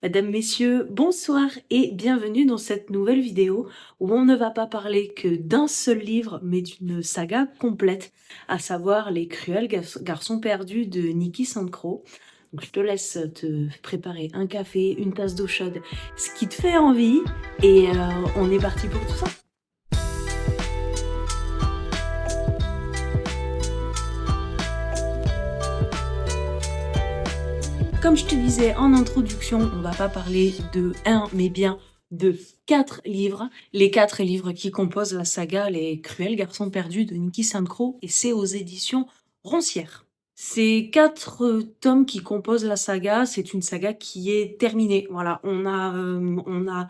Mesdames, Messieurs, bonsoir et bienvenue dans cette nouvelle vidéo où on ne va pas parler que d'un seul livre, mais d'une saga complète, à savoir Les Cruels Garçons Perdus de Niki Sandcrow. Donc je te laisse te préparer un café, une tasse d'eau chaude, ce qui te fait envie, et on est parti pour tout ça. Comme je te disais en introduction, on va pas parler de un, mais bien de 4 livres. Les 4 livres qui composent la saga Les Cruels Garçons Perdus de Niki Sandcrow, et c'est aux éditions Roncière. Ces 4 tomes qui composent la saga, c'est une saga qui est terminée. Voilà, on a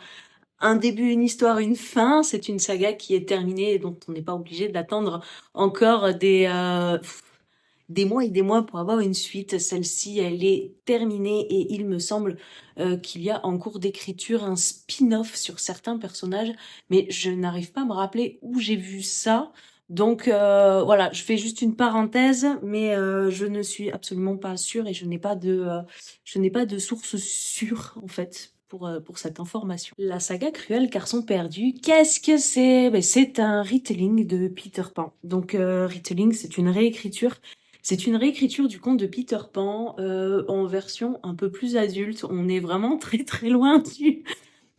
un début, une histoire, une fin. C'est une saga qui est terminée et dont on n'est pas obligé d'attendre encore des mois et des mois pour avoir une suite. Celle-ci, elle est terminée et il me semble qu'il y a en cours d'écriture un spin-off sur certains personnages, mais je n'arrive pas à me rappeler où j'ai vu ça. Donc voilà, je fais juste une parenthèse, mais je ne suis absolument pas sûre et je n'ai pas de source sûre en fait pour cette information. La saga Cruel Garçon Perdu, qu'est-ce que c'est? Ben, c'est un retelling de Peter Pan. Donc retelling, c'est une réécriture du conte de Peter Pan en version un peu plus adulte. On est vraiment très très loin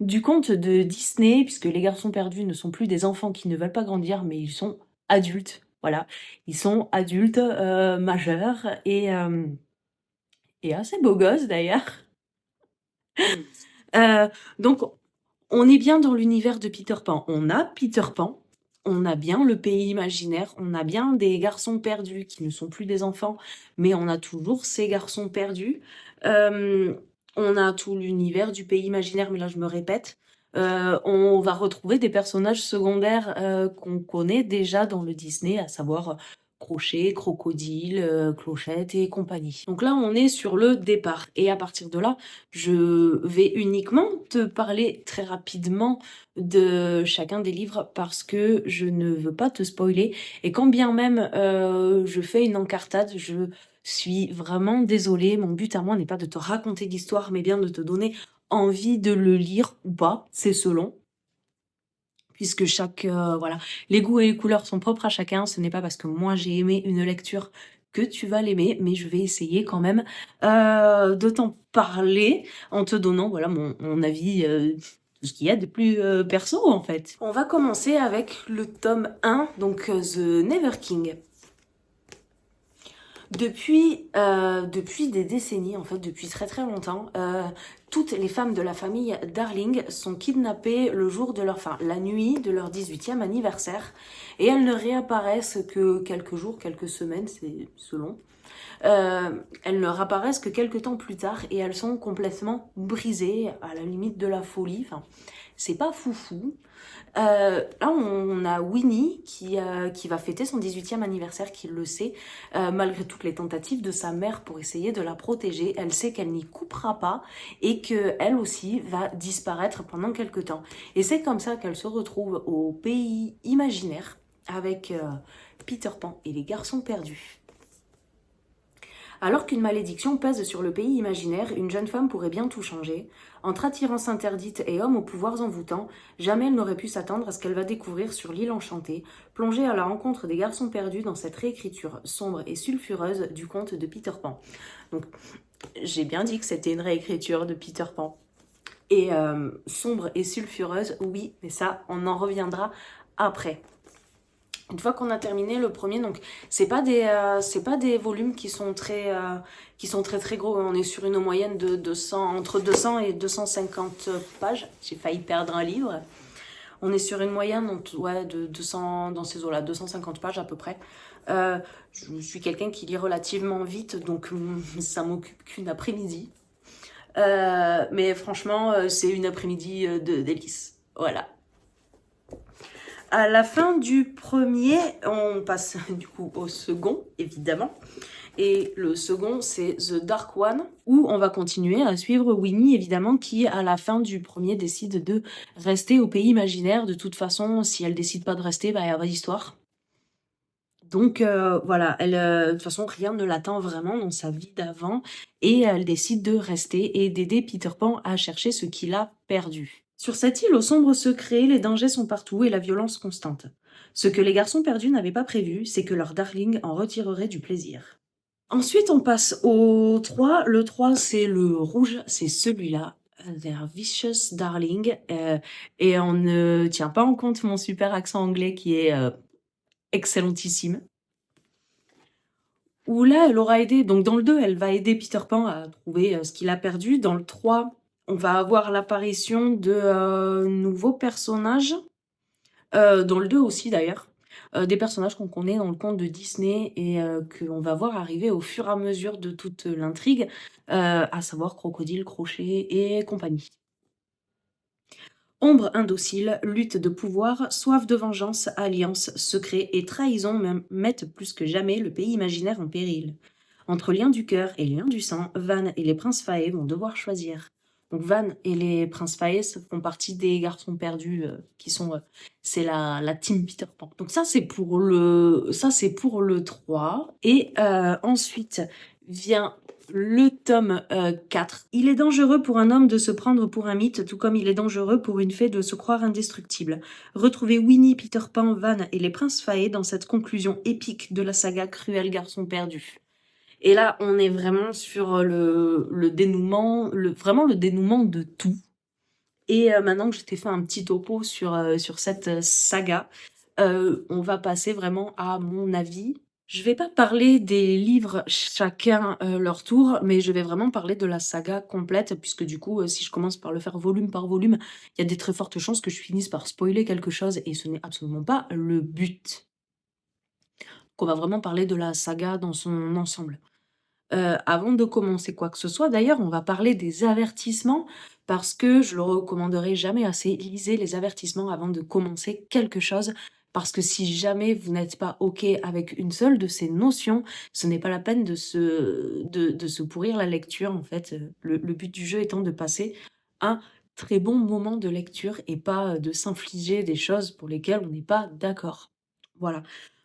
du conte de Disney, puisque les garçons perdus ne sont plus des enfants qui ne veulent pas grandir, mais ils sont adultes. Voilà, ils sont adultes majeurs et assez beaux gosses d'ailleurs. Euh, donc, on est bien dans l'univers de Peter Pan. On a Peter Pan, on a bien le pays imaginaire, on a bien des garçons perdus qui ne sont plus des enfants, mais on a toujours ces garçons perdus. Euh, on a tout l'univers du pays imaginaire, mais là je me répète. On va retrouver des personnages secondaires qu'on connaît déjà dans le Disney, à savoir Crochet, Crocodile, Clochette et compagnie. Donc là, on est sur le départ. Et à partir de là, je vais uniquement te parler très rapidement de chacun des livres parce que je ne veux pas te spoiler. Et quand bien même je fais une encartade, je suis vraiment désolée. Mon but à moi n'est pas de te raconter l'histoire, mais bien de te donner envie de le lire ou pas. C'est selon. Puisque voilà, les goûts et les couleurs sont propres à chacun. Ce n'est pas parce que moi j'ai aimé une lecture que tu vas l'aimer, mais je vais essayer quand même de t'en parler en te donnant voilà mon avis, tout ce qu'il y a de plus perso en fait. On va commencer avec le tome 1, donc The Never King. Depuis des décennies, en fait, depuis très très longtemps, toutes les femmes de la famille Darling sont kidnappées le jour de la nuit de leur 18e anniversaire, et elles ne réapparaissent que quelques jours, quelques semaines, c'est selon. Elles ne réapparaissent que quelques temps plus tard et elles sont complètement brisées, à la limite de la folie. Enfin, c'est pas foufou. Là, on a Winnie qui va fêter son 18e anniversaire, qui le sait, malgré toutes les tentatives de sa mère pour essayer de la protéger. Elle sait qu'elle n'y coupera pas et qu'elle aussi va disparaître pendant quelque temps. Et c'est comme ça qu'elle se retrouve au pays imaginaire avec Peter Pan et les garçons perdus. Alors qu'une malédiction pèse sur le pays imaginaire, une jeune femme pourrait bien tout changer. Entre attirance interdite et homme aux pouvoirs envoûtants, jamais elle n'aurait pu s'attendre à ce qu'elle va découvrir sur l'île enchantée, plongée à la rencontre des garçons perdus dans cette réécriture sombre et sulfureuse du conte de Peter Pan. Donc, j'ai bien dit que c'était une réécriture de Peter Pan. Et sombre et sulfureuse, oui, mais ça, on en reviendra après. Une fois qu'on a terminé le premier, donc c'est pas des volumes qui sont très gros. On est sur une moyenne de 200, entre 200 et 250 pages. J'ai failli perdre un livre. On est sur une moyenne de 200, dans ces eaux-là, 250 pages à peu près. Je suis quelqu'un qui lit relativement vite, donc ça m'occupe qu'une après-midi. Mais franchement, c'est une après-midi de délice. Voilà. À la fin du premier, on passe du coup au second, évidemment. Et le second, c'est The Dark One, où on va continuer à suivre Winnie, évidemment, qui, à la fin du premier, décide de rester au pays imaginaire. De toute façon, si elle décide pas de rester, bah, il y a pas d'histoire. Donc voilà, elle, de toute façon, rien ne l'attend vraiment dans sa vie d'avant et elle décide de rester et d'aider Peter Pan à chercher ce qu'il a perdu. Sur cette île aux sombres secrets, les dangers sont partout et la violence constante. Ce que les garçons perdus n'avaient pas prévu, c'est que leur darling en retirerait du plaisir. Ensuite, on passe au 3. Le 3, c'est le rouge, c'est celui-là. Their Vicious Darling. Et on ne tient pas en compte mon super accent anglais qui est excellentissime. Où là, elle aura aidé, donc dans le 2, elle va aider Peter Pan à trouver ce qu'il a perdu. Dans le 3, on va avoir l'apparition de nouveaux personnages. Dans le 2 aussi d'ailleurs. Des personnages qu'on connaît dans le conte de Disney et qu'on va voir arriver au fur et à mesure de toute l'intrigue, à savoir Crocodile, Crochet et compagnie. Ombre indocile, lutte de pouvoir, soif de vengeance, alliance, secret et trahison mettent plus que jamais le pays imaginaire en péril. Entre liens du cœur et liens du sang, Van et les princes Faé vont devoir choisir. Donc Van et les princes Faé font partie des garçons perdus qui sont c'est la team Peter Pan. Donc ça c'est pour le 3 et ensuite vient le tome 4. Il est dangereux pour un homme de se prendre pour un mythe, tout comme il est dangereux pour une fée de se croire indestructible. Retrouvez Winnie, Peter Pan, Van et les princes Faé dans cette conclusion épique de la saga Cruel Garçon Perdu. Et là, on est vraiment sur le dénouement, vraiment le dénouement de tout. Et maintenant que je t'ai fait un petit topo sur cette saga, on va passer vraiment à mon avis. Je vais pas parler des livres chacun leur tour, mais je vais vraiment parler de la saga complète, puisque du coup, si je commence par le faire volume par volume, il y a des très fortes chances que je finisse par spoiler quelque chose, et ce n'est absolument pas le but. Qu'on va vraiment parler de la saga dans son ensemble. Avant de commencer quoi que ce soit, d'ailleurs, on va parler des avertissements parce que je le recommanderai jamais assez. Lisez les avertissements avant de commencer quelque chose parce que si jamais vous n'êtes pas OK avec une seule de ces notions, ce n'est pas la peine de se pourrir la lecture, en fait. Le but du jeu étant de passer un très bon moment de lecture et pas de s'infliger des choses pour lesquelles on n'est pas d'accord. Voilà.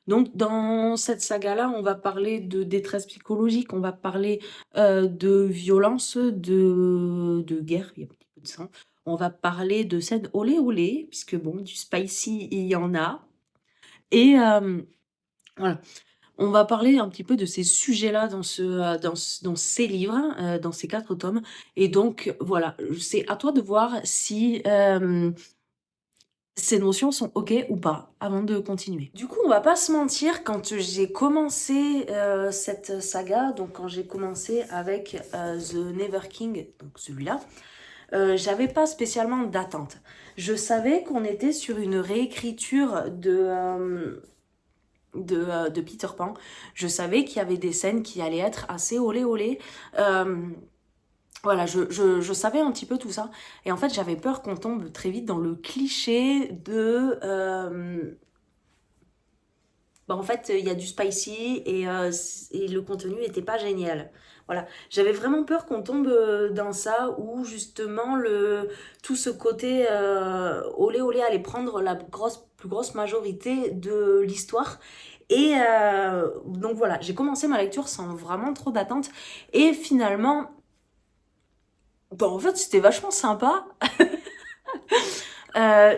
Donc dans cette saga-là, on va parler de détresse psychologique, on va parler de violence, de guerre, il y a un petit peu de sang. On va parler de scènes olé olé, puisque bon, du spicy, il y en a. Et voilà, on va parler un petit peu de ces sujets-là dans ces livres, dans ces 4 tomes. Et donc voilà, c'est à toi de voir si ces notions sont OK ou pas, avant de continuer. Du coup, on va pas se mentir, quand j'ai commencé cette saga, donc quand j'ai commencé avec The Never King, donc celui-là, j'avais pas spécialement d'attente. Je savais qu'on était sur une réécriture de Peter Pan. Je savais qu'il y avait des scènes qui allaient être assez olé olé. Voilà, je savais un petit peu tout ça. Et en fait, j'avais peur qu'on tombe très vite dans le cliché de... en fait, il y a du spicy et le contenu n'était pas génial. Voilà, j'avais vraiment peur qu'on tombe dans ça où justement tout ce côté olé olé allait prendre la plus grosse majorité de l'histoire. Et donc voilà, j'ai commencé ma lecture sans vraiment trop d'attente. Et finalement, en fait, c'était vachement sympa.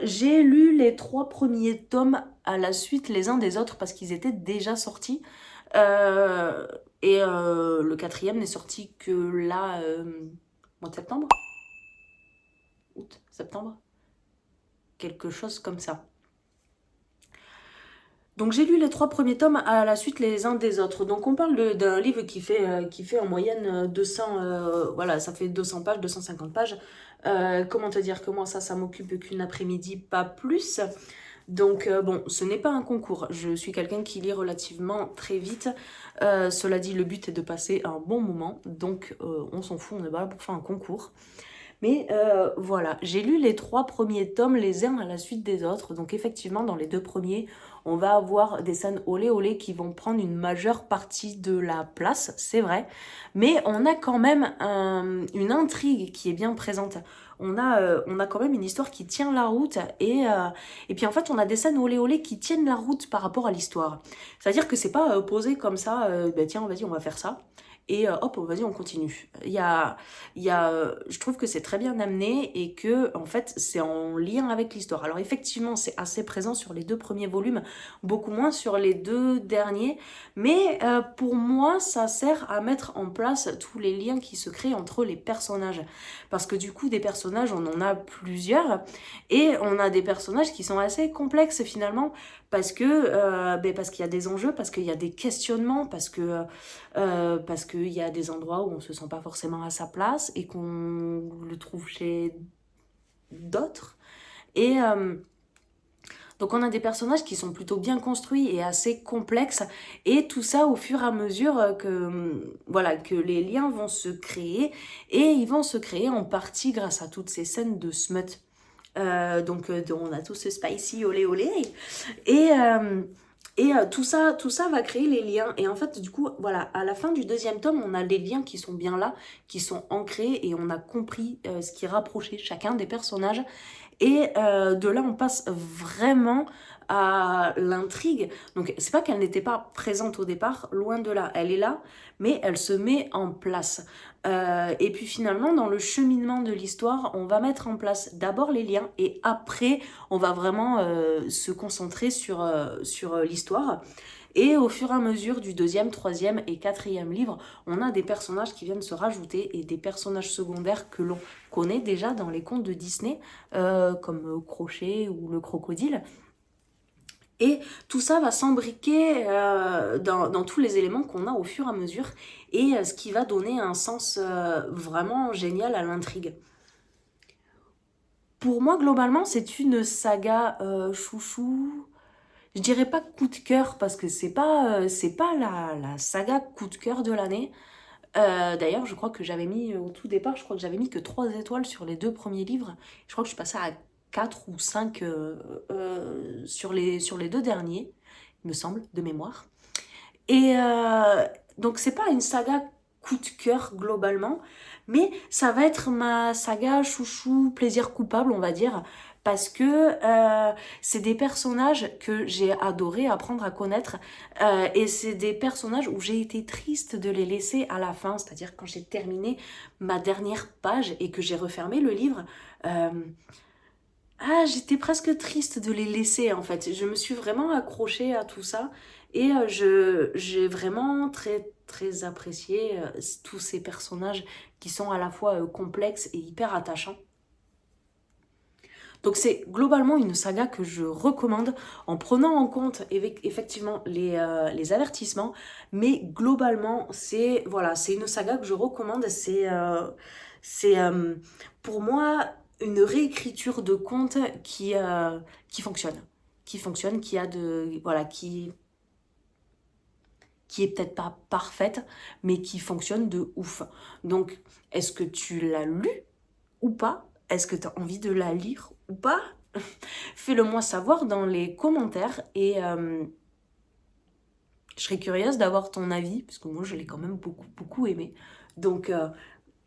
J'ai lu les 3 premiers tomes à la suite les uns des autres parce qu'ils étaient déjà sortis. Et le 4e n'est sorti que là, mois de septembre? Août? Septembre? Quelque chose comme ça. Donc j'ai lu les 3 premiers tomes à la suite les uns des autres. Donc on parle d'un livre qui fait en moyenne 200, voilà, ça fait 200 pages, 250 pages. Comment te dire que moi ça m'occupe qu'une après-midi, pas plus. Donc bon, ce n'est pas un concours. Je suis quelqu'un qui lit relativement très vite. Cela dit, le but est de passer un bon moment. Donc on s'en fout, on est pas là pour faire un concours. Mais voilà, j'ai lu les 3 premiers tomes, les uns à la suite des autres. Donc effectivement, dans les 2 premiers, on va avoir des scènes olé olé qui vont prendre une majeure partie de la place, c'est vrai. Mais on a quand même une intrigue qui est bien présente. On a quand même une histoire qui tient la route et puis en fait on a des scènes olé olé qui tiennent la route par rapport à l'histoire. C'est-à-dire que c'est pas posé comme ça, bah tiens vas-y on va faire ça et hop vas-y on continue. Je trouve que c'est très bien amené et que en fait c'est en lien avec l'histoire. Alors effectivement c'est assez présent sur les 2 premiers volumes, beaucoup moins sur les 2 derniers, mais pour moi ça sert à mettre en place tous les liens qui se créent entre les personnages. Parce que du coup des personnages on en a plusieurs et on a des personnages qui sont assez complexes finalement parce qu'il y a des enjeux, parce qu'il y a des questionnements, parce qu'il y a des endroits où on se sent pas forcément à sa place et qu'on le trouve chez d'autres. Et donc on a des personnages qui sont plutôt bien construits et assez complexes et tout ça au fur et à mesure voilà que les liens vont se créer et ils vont se créer en partie grâce à toutes ces scènes de smut. Donc on a tout ce spicy olé olé et tout ça va créer les liens. Et en fait, du coup, voilà, à la fin du 2e tome, on a les liens qui sont bien là, qui sont ancrés, et on a compris ce qui rapprochait chacun des personnages. Et de là, on passe vraiment à l'intrigue. Donc, c'est pas qu'elle n'était pas présente au départ, loin de là. Elle est là, mais elle se met en place. Et puis finalement, dans le cheminement de l'histoire, on va mettre en place d'abord les liens et après, on va vraiment se concentrer sur l'histoire. Et au fur et à mesure du 2e, 3e et 4e livre, on a des personnages qui viennent se rajouter et des personnages secondaires que l'on connaît déjà dans les contes de Disney, comme Crochet ou le crocodile. Et tout ça va s'embriquer dans tous les éléments qu'on a au fur et à mesure et ce qui va donner un sens vraiment génial à l'intrigue. Pour moi, globalement, c'est une saga chouchou. Je dirais pas coup de cœur parce que c'est pas la saga coup de cœur de l'année. D'ailleurs, je crois que j'avais mis au tout départ, je crois que j'avais mis que 3 étoiles sur les 2 premiers livres. Je crois que je suis passée à 4 ou 5 sur les 2 derniers, il me semble, de mémoire. Et donc, c'est pas une saga coup de cœur globalement, mais ça va être ma saga chouchou, plaisir coupable, on va dire, parce que c'est des personnages que j'ai adoré apprendre à connaître et c'est des personnages où j'ai été triste de les laisser à la fin, c'est-à-dire quand j'ai terminé ma dernière page et que j'ai refermé le livre. euh, J'étais presque triste de les laisser en fait. Je me suis vraiment accrochée à tout ça et j'ai vraiment très très apprécié tous ces personnages qui sont à la fois complexes et hyper attachants. Donc c'est globalement une saga que je recommande en prenant en compte effectivement les avertissements, mais globalement c'est voilà, c'est une saga que je recommande. C'est pour moi une réécriture de conte qui fonctionne, qui a de voilà, qui est peut-être pas parfaite, mais qui fonctionne de ouf. Donc est-ce que tu l'as lu ou pas? Est-ce que tu as envie de la lire ou pas? Fais-le moi savoir dans les commentaires et je serais curieuse d'avoir ton avis parce que moi je l'ai quand même beaucoup beaucoup aimé. Donc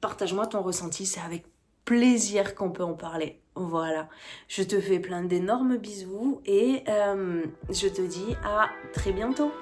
partage-moi ton ressenti, c'est avec plaisir qu'on peut en parler. Voilà, je te fais plein d'énormes bisous et je te dis à très bientôt.